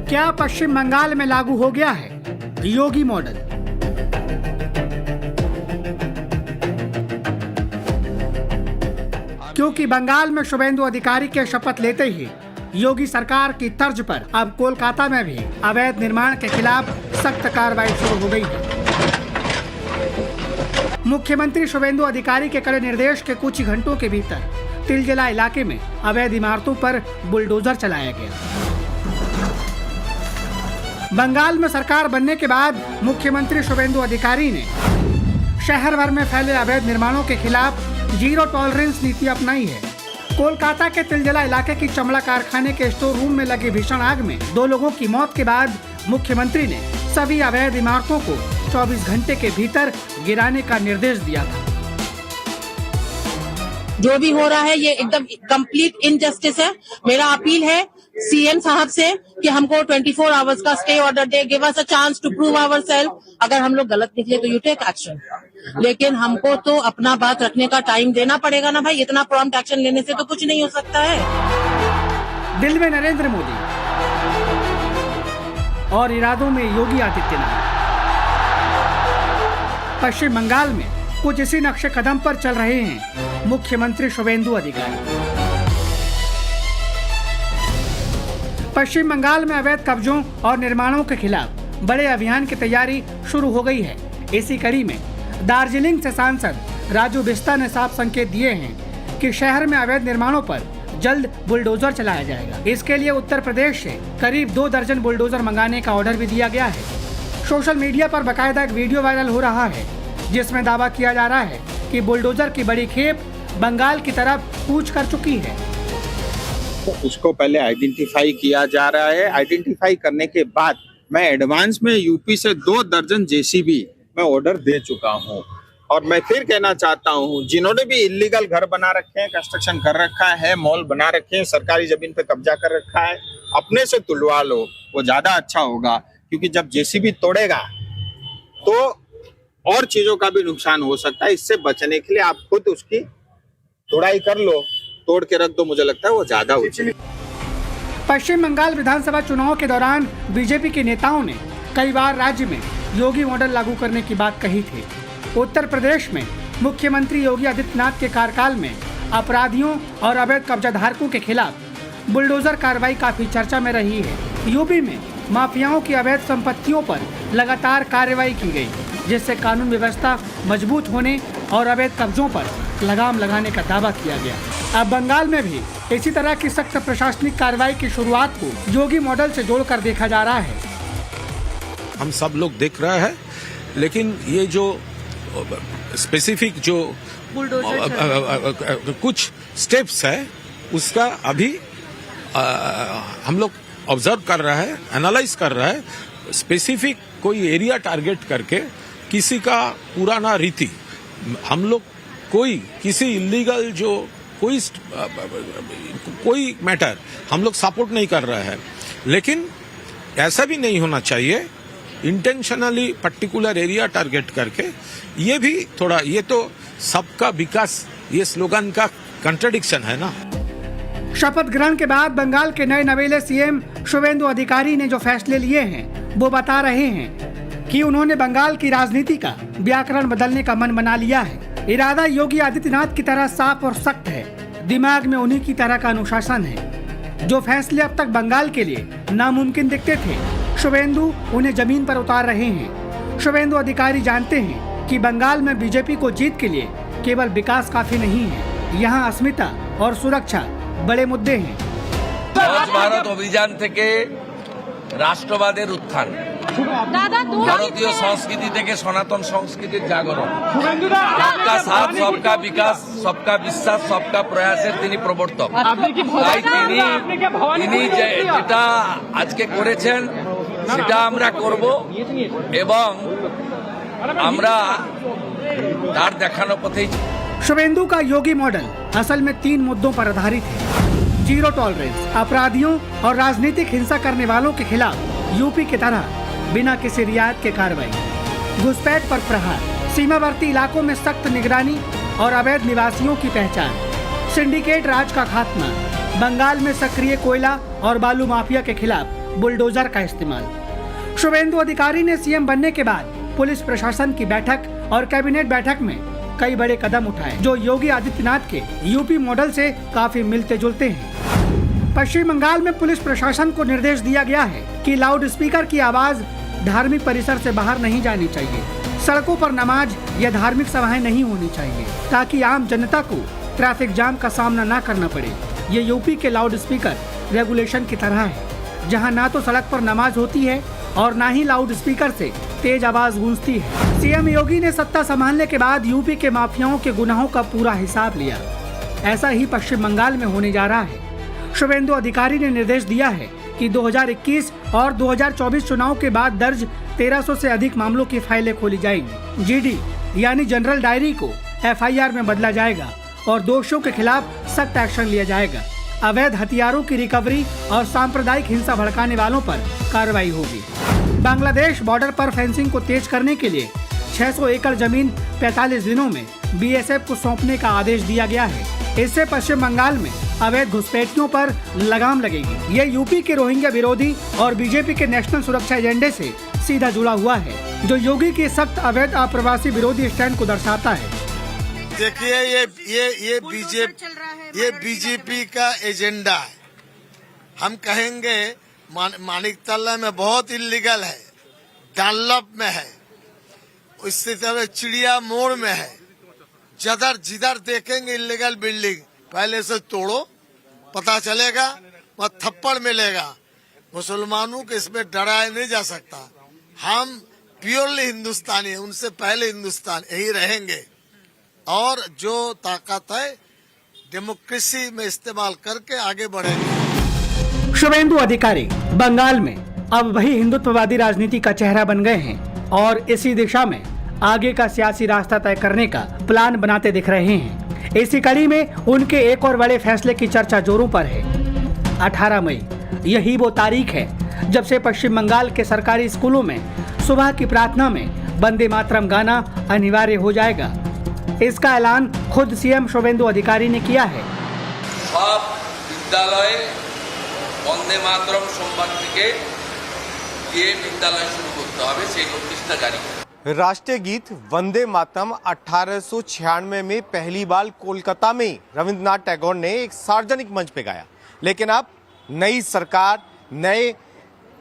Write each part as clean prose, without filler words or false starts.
क्या पश्चिम बंगाल में लागू हो गया है योगी मॉडल? क्योंकि बंगाल में शुभेंदु अधिकारी के शपथ लेते ही योगी सरकार की तर्ज पर अब कोलकाता में भी अवैध निर्माण के खिलाफ सख्त कार्रवाई शुरू हो गई है। मुख्यमंत्री शुभेंदु अधिकारी के कड़े निर्देश के कुछ ही घंटों के भीतर तिलजला इलाके में अवैध इमारतों पर बुलडोजर चलाया गया। बंगाल में सरकार बनने के बाद मुख्यमंत्री शुभेंदु अधिकारी ने शहर भर में फैले अवैध निर्माणों के खिलाफ जीरो टॉलरेंस नीति अपनाई है। कोलकाता के तिलजला इलाके की चमड़ा कारखाने के स्टोर रूम में लगी भीषण आग में 2 लोगों की मौत के बाद मुख्यमंत्री ने सभी अवैध इमारतों को 24 घंटे के भीतर गिराने का निर्देश दिया था। जो भी हो रहा है ये एकदम कंप्लीट इनजस्टिस है। मेरा अपील है सीएम साहब से कि हमको 24 आवर्स का स्टे ऑर्डर दे, give us a chance to prove ourselves. अगर हम लोग गलत निकले तो यू टेक एक्शन, लेकिन हमको तो अपना बात रखने का टाइम देना पड़ेगा ना भाई। इतना प्रॉम्प्ट एक्शन लेने से तो कुछ नहीं हो सकता है। दिल में नरेंद्र मोदी और इरादों में योगी आदित्यनाथ। पश्चिम बंगाल में कुछ इसी नक्शे कदम पर चल रहे हैं मुख्यमंत्री शुभेंदु अधिकारी। पश्चिम बंगाल में अवैध कब्जों और निर्माणों के खिलाफ बड़े अभियान की तैयारी शुरू हो गई है। इसी कड़ी में दार्जिलिंग से सांसद राजू बिस्ता ने साफ संकेत दिए हैं कि शहर में अवैध निर्माणों पर जल्द बुलडोजर चलाया जाएगा। इसके लिए उत्तर प्रदेश से करीब 2 दर्जन बुलडोजर मंगाने का ऑर्डर भी दिया गया है। सोशल मीडिया पर बाकायदा एक वीडियो वायरल हो रहा है जिसमें दावा किया जा रहा है कि बुलडोजर की बड़ी खेप बंगाल की तरफ कूच कर चुकी है। उसको पहले आइडेंटिफाई किया जा रहा है। आइडेंटिफाई करने के बाद मैं एडवांस में यूपी से 2 दर्जन जेसीबी मैं ऑर्डर दे चुका हूं। और मैं फिर कहना चाहता हूं, जिन्होंने भी इलीगल घर बना रखे हैं, कंस्ट्रक्शन कर रखा है, मॉल बना रखे हैं, सरकारी जमीन पे कब्जा कर रखा है, अपने से तुलवा लो, वो ज्यादा अच्छा होगा। क्योंकि जब जेसीबी तोड़ेगा तो और चीजों का भी नुकसान हो सकता है। इससे बचने के लिए आप खुद उसकी तोड़ाई कर लो, तोड़ के रख दो, मुझे लगता है वो ज्यादा उचित। पश्चिम बंगाल विधानसभा चुनाव के दौरान बीजेपी के नेताओं ने कई बार राज्य में योगी मॉडल लागू करने की बात कही थी। उत्तर प्रदेश में मुख्यमंत्री योगी आदित्यनाथ के कार्यकाल में अपराधियों और अवैध कब्जाधारकों के खिलाफ बुलडोजर कार्रवाई काफी चर्चा में रही है। यूपी में माफियाओं की अवैध संपत्तियों पर लगातार कार्रवाई की गई, जिससे कानून व्यवस्था मजबूत होने और अवैध कब्जों पर लगाम लगाने का दावा किया गया। अब बंगाल में भी इसी तरह की सख्त प्रशासनिक कार्रवाई की शुरुआत को योगी मॉडल से जोड़कर देखा जा रहा है। हम सब लोग देख रहे हैं, लेकिन ये जो स्पेसिफिक जो कुछ स्टेप्स है उसका अभी हम लोग ऑब्जर्व कर रहा है, एनालाइज कर रहा है। स्पेसिफिक कोई एरिया टारगेट करके किसी का पुराना रीति, हम लोग कोई किसी इलीगल जो कोई मैटर हम लोग सपोर्ट नहीं कर रहा है, लेकिन ऐसा भी नहीं होना चाहिए इंटेंशनली पर्टिकुलर एरिया टारगेट करके। ये भी थोड़ा, ये तो सबका विकास, ये स्लोगन का कंट्राडिक्शन है ना। शपथ ग्रहण के बाद बंगाल के नए नवेले सीएम शुभेंदु अधिकारी ने जो फैसले लिए हैं वो बता रहे हैं कि उन्होंने बंगाल की राजनीति का व्याकरण बदलने का मन बना लिया है। इरादा योगी आदित्यनाथ की तरह साफ और सख्त है, दिमाग में उन्हीं की तरह का अनुशासन है। जो फैसले अब तक बंगाल के लिए नामुमकिन दिखते थे, शुभेंदु उन्हें जमीन पर उतार रहे हैं। शुभेंदु अधिकारी जानते हैं कि बंगाल में बीजेपी को जीत के लिए केवल विकास काफी नहीं है, यहाँ अस्मिता और सुरक्षा बड़े मुद्दे हैं। स्वच्छ भारत अभियान থেকে রাষ্ট্রবাদের উত্থান, ভারতীয় সংস্কৃতি থেকে সনাতন সংস্কৃতির জাগরণ, सबका साथ सबका विकास सबका বিশ্বাস सबका প্রয়াসের তিনি প্রবর্তক। তাই তিনি যেটা আজকে করেছেন সেটা আমরা করব এবং আমরা তার দেখানো পথেই। शुभेंदु का योगी मॉडल असल में 3 मुद्दों पर आधारित है। जीरो टॉलरेंस, अपराधियों और राजनीतिक हिंसा करने वालों के खिलाफ यूपी की तरह बिना किसी रियायत के कार्रवाई, घुसपैठ पर प्रहार, सीमावर्ती इलाकों में सख्त निगरानी और अवैध निवासियों की पहचान, सिंडिकेट राज का खात्मा, बंगाल में सक्रिय कोयला और बालू माफिया के खिलाफ बुलडोजर का इस्तेमाल। शुभेंदु अधिकारी ने सीएम बनने के बाद पुलिस प्रशासन की बैठक और कैबिनेट बैठक में कई बड़े कदम उठाए जो योगी आदित्यनाथ के यूपी मॉडल से काफी मिलते जुलते हैं। पश्चिम बंगाल में पुलिस प्रशासन को निर्देश दिया गया है कि लाउड स्पीकर की आवाज धार्मिक परिसर से बाहर नहीं जानी चाहिए, सड़कों पर नमाज या धार्मिक सभाएं नहीं होनी चाहिए ताकि आम जनता को ट्रैफिक जाम का सामना न करना पड़े। ये यूपी के लाउड स्पीकर रेगुलेशन की तरह है, जहां ना तो सड़क पर नमाज होती है और ना ही लाउड स्पीकर से तेज आवाज गूंजती है। सीएम योगी ने सत्ता संभालने के बाद यूपी के माफियाओं के गुनाहों का पूरा हिसाब लिया। ऐसा ही पश्चिम बंगाल में होने जा रहा है। शुभेंदु अधिकारी ने निर्देश दिया है कि 2021 और 2024 चुनाव के बाद दर्ज 1300 से अधिक मामलों की फाइलें खोली जाएंगी। जीडी यानी जनरल डायरी को एफआईआर में बदला जाएगा और दोषियों के खिलाफ सख्त एक्शन लिया जाएगा। अवैध हथियारों की रिकवरी और सांप्रदायिक हिंसा भड़काने वालों पर कार्रवाई होगी। बांग्लादेश बॉर्डर पर फेंसिंग को तेज करने के लिए 600 एकड़ जमीन 45 दिनों में बीएसएफ को सौंपने का आदेश दिया गया है। इससे पश्चिम बंगाल में अवैध घुसपैठियों पर लगाम लगेगी। ये यूपी के रोहिंग्या विरोधी और बीजेपी के नेशनल सुरक्षा एजेंडे से सीधा जुड़ा हुआ है, जो योगी के सख्त अवैध अप्रवासी विरोधी स्टैंड को दर्शाता है। देखिए ये बीजेपी का एजेंडा है। हम कहेंगे मानिकतला में बहुत इलीगल है, डनलप में है, इसी तरह चिड़िया मोड़ में है। जिधर देखेंगे इलीगल बिल्डिंग पहले से तोड़ो, पता चलेगा, वह थप्पड़ मिलेगा। मुसलमानों को इसमें डराया नहीं जा सकता। हम प्योरली हिंदुस्तानी हैं, उनसे पहले हिंदुस्तान यही रहेंगे और जो ताकत है डेमोक्रेसी में इस्तेमाल करके आगे बढ़ेंगे। शुभेंदु अधिकारी बंगाल में अब वही हिंदुत्ववादी राजनीति का चेहरा बन गए हैं और इसी दिशा में आगे का सियासी रास्ता तय करने का प्लान बनाते दिख रहे हैं। इसी कड़ी में उनके एक और बड़े फैसले की चर्चा जोरों पर है। 18 मई यही वो तारीख है जब से पश्चिम बंगाल के सरकारी स्कूलों में सुबह की प्रार्थना में वंदे मातरम गाना अनिवार्य हो जाएगा। इसका ऐलान खुद सीएम शुभेंदु अधिकारी ने किया है। सब विद्यालय वंदे मातरम सोमवार থেকে ये विद्यालय शुरू करते হবে সেই নোটিশটা জারি করে। राष्ट्रीय गीत वंदे मातरम 1896 में पहली बार कोलकाता में रविंद्रनाथ टैगोर ने एक सार्वजनिक मंच पे गाया। लेकिन अब नई सरकार नए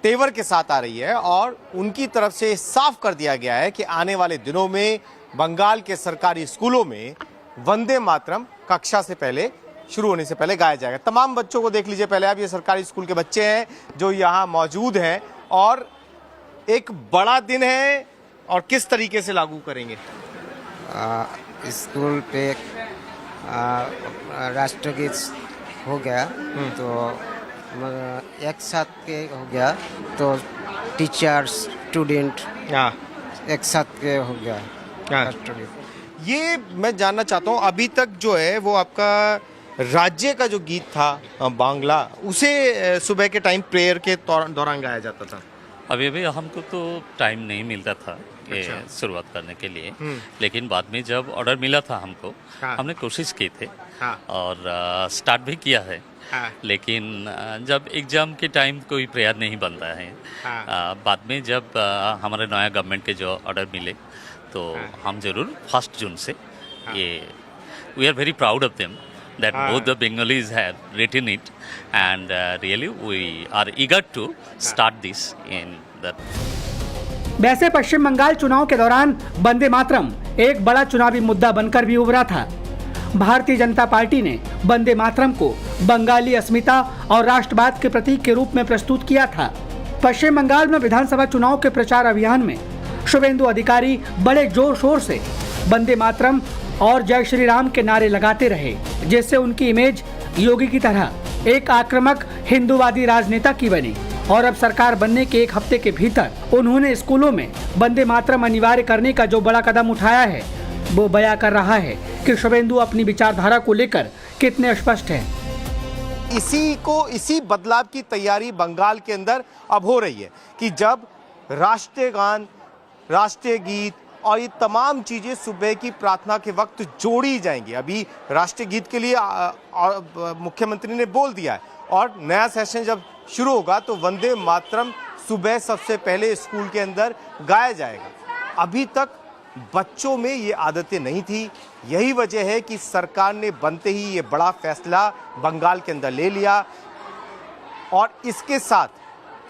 तेवर के साथ आ रही है और उनकी तरफ से साफ कर दिया गया है कि आने वाले दिनों में बंगाल के सरकारी स्कूलों में वंदे मातरम कक्षा से पहले शुरू होने से पहले गाया जाएगा। तमाम बच्चों को देख लीजिए। पहले आप ये सरकारी स्कूल के बच्चे हैं जो यहाँ मौजूद हैं और एक बड़ा दिन है और किस तरीके से लागू करेंगे? स्कूल पे राष्ट्रगीत हो गया तो एक साथ के हो गया तो टीचर्स स्टूडेंट एक साथ के हो गया राष्ट्रगीत। ये मैं जानना चाहता हूँ, अभी तक जो है वो आपका राज्य का जो गीत था बांग्ला, उसे सुबह के टाइम प्रेयर के दौरान गाया जाता था। अभी हमको तो टाइम नहीं मिलता था शुरुआत करने के लिए, लेकिन बाद में जब ऑर्डर मिला था हमको, हमने कोशिश की थे और स्टार्ट भी किया है। लेकिन जब एग्जाम के टाइम कोई प्रेयर नहीं बनता है। बाद में जब हमारे नया गवर्नमेंट के जो ऑर्डर मिले तो हम जरूर 1 जून से ये we are very proud of them that both the Bengalis have written it and really we are eager to start this in that. वैसे पश्चिम बंगाल चुनाव के दौरान वंदे मातरम एक बड़ा चुनावी मुद्दा बनकर भी उभरा था। भारतीय जनता पार्टी ने वंदे मातरम को बंगाली अस्मिता और राष्ट्रवाद के प्रतीक के रूप में प्रस्तुत किया था। पश्चिम बंगाल में विधानसभा चुनाव के प्रचार अभियान में शुभेंदु अधिकारी बड़े जोर शोर से वंदे मातरम और जय श्री राम के नारे लगाते रहे, जिससे उनकी इमेज योगी की तरह एक आक्रामक हिंदूवादी राजनेता की बनी। और अब सरकार बनने के 1 हफ्ते के भीतर उन्होंने स्कूलों में वंदे मातरम अनिवार्य करने का जो बड़ा कदम उठाया है वो बयां कर रहा है कि शुभेंदु अपनी विचारधारा को लेकर कितने स्पष्ट हैं। इसी बदलाव की तैयारी बंगाल के अंदर अब हो रही है कि जब राष्ट्रीय गान, राष्ट्रीय गीत और ये तमाम चीज़ें सुबह की प्रार्थना के वक्त जोड़ी जाएंगी। अभी राष्ट्रीय गीत के लिए मुख्यमंत्री ने बोल दिया है और नया सेशन जब शुरू होगा तो वंदे मातरम सुबह सबसे पहले स्कूल के अंदर गाया जाएगा। अभी तक बच्चों में ये आदतें नहीं थी। यही वजह है कि सरकार ने बनते ही ये बड़ा फैसला बंगाल के अंदर ले लिया और इसके साथ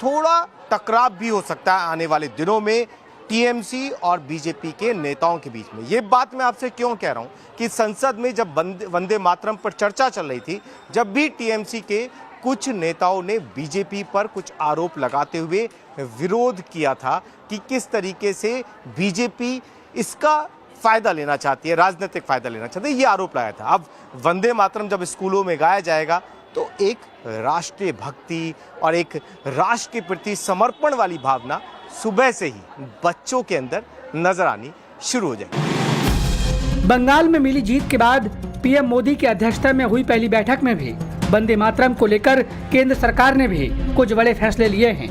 थोड़ा टकराव भी हो सकता है आने वाले दिनों में टीएमसी और बीजेपी के नेताओं के बीच में। ये बात मैं आपसे क्यों कह रहा हूं कि संसद में जब वंदे मातरम पर चर्चा चल रही थी, जब भी टीएमसी के कुछ नेताओं ने बीजेपी पर कुछ आरोप लगाते हुए विरोध किया था कि किस तरीके से बीजेपी इसका फायदा लेना चाहती है, राजनीतिक फायदा लेना चाहती है, ये आरोप लगाया था। अब वंदे मातरम जब स्कूलों में गाया जाएगा तो एक राष्ट्रीय भक्ति और एक राष्ट्र के प्रति समर्पण वाली भावना सुबह से ही बच्चों के अंदर नजर आनी शुरू हो जाएगी। बंगाल में मिली जीत के बाद पीएम मोदी की अध्यक्षता में हुई पहली बैठक में भी वंदे मातरम को लेकर केंद्र सरकार ने भी कुछ बड़े फैसले लिए हैं।